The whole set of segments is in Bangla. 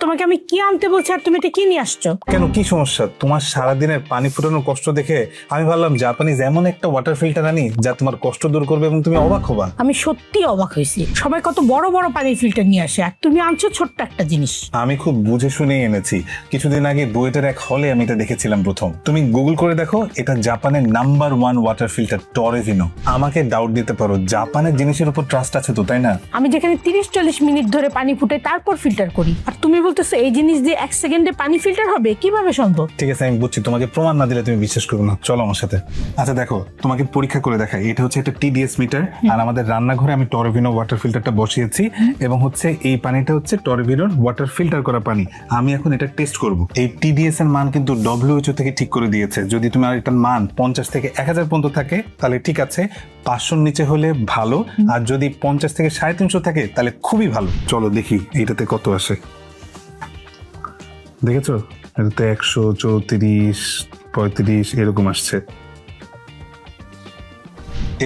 তোমাকে আমি কি আনতে বলছি আর তুমি এটা কি নিয়ে আসছো? কেন, কি সমস্যা? তোমার সারাদিনের পানি ফুটানোর কষ্ট দেখে আমি ভাবলাম জাপানিজ এমন একটা ওয়াটার ফিল্টার আনি যা তোমার কষ্ট দূর করবে এবং তুমি অবাক হবা। আমি সত্যি অবাক হয়েছি, সবাই কত বড় বড় পানির ফিল্টার নিয়ে আসে আর তুমি আনছো ছোট্ট একটা জিনিস। আমি খুব বুঝে শুনেই এনেছি। কিছুদিন আগে বুয়েটের এক হলে আমি এটা দেখেছিলাম প্রথম। তুমি গুগল করে দেখো, এটা জাপানের নাম্বার 1 ওয়াটার ফিল্টার টরেভিনো। আমাকে ডাউট দিতে পারো, জাপানের জিনিসের উপর ট্রাস্ট আছে তো, তাই না? আমি যেখানে 30-40 মিনিট ধরে পানি ফুটে তারপর ফিল্টার করি, আর তুমি বলতেছো এই জিনিস দিয়ে 1 সেকেন্ডে পানি ফিল্টার হবে? কিভাবে সম্ভব? ঠিক আছে, আমি বুঝছি, তোমাকে প্রমাণ না দিলে তুমি বিশ্বাস করবে না। চলো আমার সাথে। আচ্ছা দেখো, তোমাকে পরীক্ষা করে দেখাই। এটা হচ্ছে একটা টিডিএস মিটার, আর আমাদের রান্নাঘরে আমি টরেভিনো ওয়াটার ফিল্টারটা বসিয়েছি এবং হচ্ছে এই পানিটা হচ্ছে টরেভিনোর ওয়াটার ফিল্টার করা পানি। আমি এখন এটা টেস্ট করব। এই টিডিএস এর মান কিন্তু ডব্লিউএইচও থেকে ঠিক করে দিয়েছে। যদি তোমার এটার মান 50 থেকে 1000 পর্যন্ত থাকে তাহলে ঠিক আছে, 500-র নিচে হলে ভালো, আর যদি 50 থেকে 350 থাকে তাহলে খুবই ভালো। চলো দেখি এইটাতে কত আসে। দেখেছো, এটাতে 134, 35 এরকম আসছে।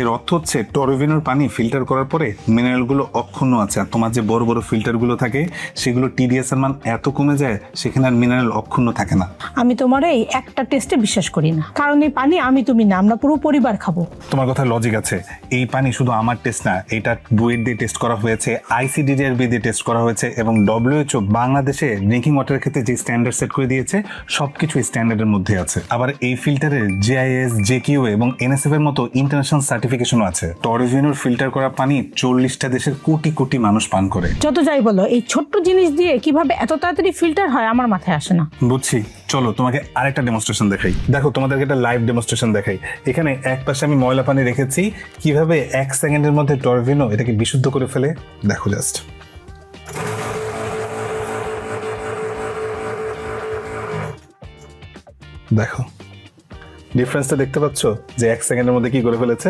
এর অর্থ হচ্ছে টরেভিনোর পানি ফিল্টার করার পরে মিনারেলগুলো অক্ষুণ্ণ আছে, আর তোমার যে বড় বড় ফিল্টারগুলো থাকে সেগুলো টিডিএস এর মান এত কমে যায় সেখানে আর মিনারেল অক্ষুণ্ণ থাকে না। আমি তোমার এই একটা টেস্টে বিশ্বাস করি না, কারণ এই পানি আমি তুমি না, আমরা পুরো পরিবার খাবো। তোমার কথা লজিক আছে। এই পানি শুধু আমার টেস্ট না, এটা বুয়েট দিয়ে টেস্ট করা হয়েছে, ICDDRB দিয়ে টেস্ট করা হয়েছে, এবং ডব্লিউএইচও বাংলাদেশে ড্রিঙ্কিং ওয়াটারের ক্ষেত্রে যে স্ট্যান্ডার্ড সেট করে দিয়েছে সবকিছু স্ট্যান্ডার্ডের মধ্যে আছে। আবার এই ফিল্টারের JIS, JQ এবং NSF এর মতো ইন্টারন্যাশনাল সার্টিফিকেশনও আছে। টরেভিনোর ফিল্টার করা পানি 40টা দেশের কোটি কোটি মানুষ পান করে। যত যাই বলো, এই ছোট্ট জিনিস দিয়ে কিভাবে এত তাড়াতাড়ি ফিল্টার হয় আমার মাথায় আসে না। বুঝছি, চলো তোমাকে আরেকটা ডেমনস্ট্রেশন দেখাই। দেখো, তোমাদেরকে একটা লাইভ ডেমনস্ট্রেশন দেখাই। এখানে এক পাশে আমি ময়লা পানি রেখেছি, কিভাবে 1 সেকেন্ডের মধ্যে টরেভিনো এটাকে বিশুদ্ধ করে ফেলে। দেখো জাস্ট। দেখো ডিফারেন্সটা দেখতে পাচ্ছ যে 1 সেকেন্ডের মধ্যে কি করে ফেলেছে।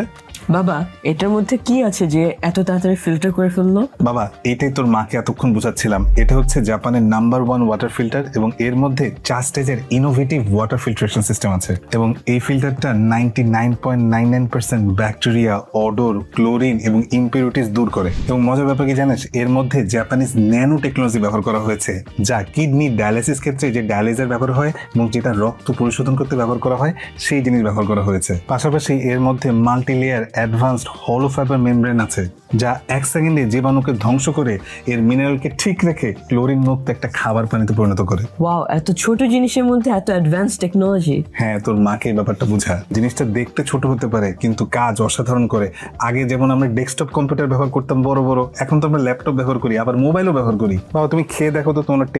বাবা, এটার মধ্যে কি আছে যে এত তাড়াতাড়ি ফিল্টার করে ফেললো? বাবা, এটাই তোর মাকে এতক্ষণ বোঝাচ্ছিলাম। এটা হচ্ছে জাপানের নাম্বার 1 ওয়াটার ফিল্টার এবং এর মধ্যে 4 স্টেজের ইনোভেটিভ ওয়াটার ফিল্ট্রেশন সিস্টেম আছে, এবং এই ফিল্টারটা 99.99% ব্যাকটেরিয়া, অডর, ক্লোরিন এবং ইম্পিউরিটিস দূর করে। এবং মজার ব্যাপার কি জানিস, এর মধ্যে জাপানিজ ন্যানো টেকনোলজি ব্যবহার করা হয়েছে, যা কিডনি ডায়ালিসিস ক্ষেত্রে যে ডায়ালিজার ব্যবহার হয় এবং যেটা রক্ত পরিশোধন করতে ব্যবহার করা হয় সেই জিনিস ব্যবহার করা হয়েছে। পাশাপাশি এর মধ্যে মাল্টি লেয়ার অ্যাডভান্সড হলো ফাইবার মেমব্রেন আছে, যা 1 সেকেন্ডে জীবাণুকে ধ্বংস করে এর মিনারেলকে ঠিক রেখে ক্লোরিন মুক্ত একটা খাবার পানিতে পরিণত করে। ওয়াও, এত ছোট জিনিসের মধ্যে এত অ্যাডভান্স টেকনোলজি। হ্যাঁ, তোর মাকে এই ব্যাপারটা বুঝা। জিনিসটা দেখতে ছোট হতে পারে কিন্তু কাজ অসাধারণ করে। আগে যেমন আমরা ডেস্কটপ কম্পিউটার ব্যবহার করতাম বড় বড়, এখন তো আমরা ল্যাপটপ ব্যবহার করি, আবার মোবাইলও ব্যবহার করি। বাবা, তুমি খেয়ে দেখো তো তোমার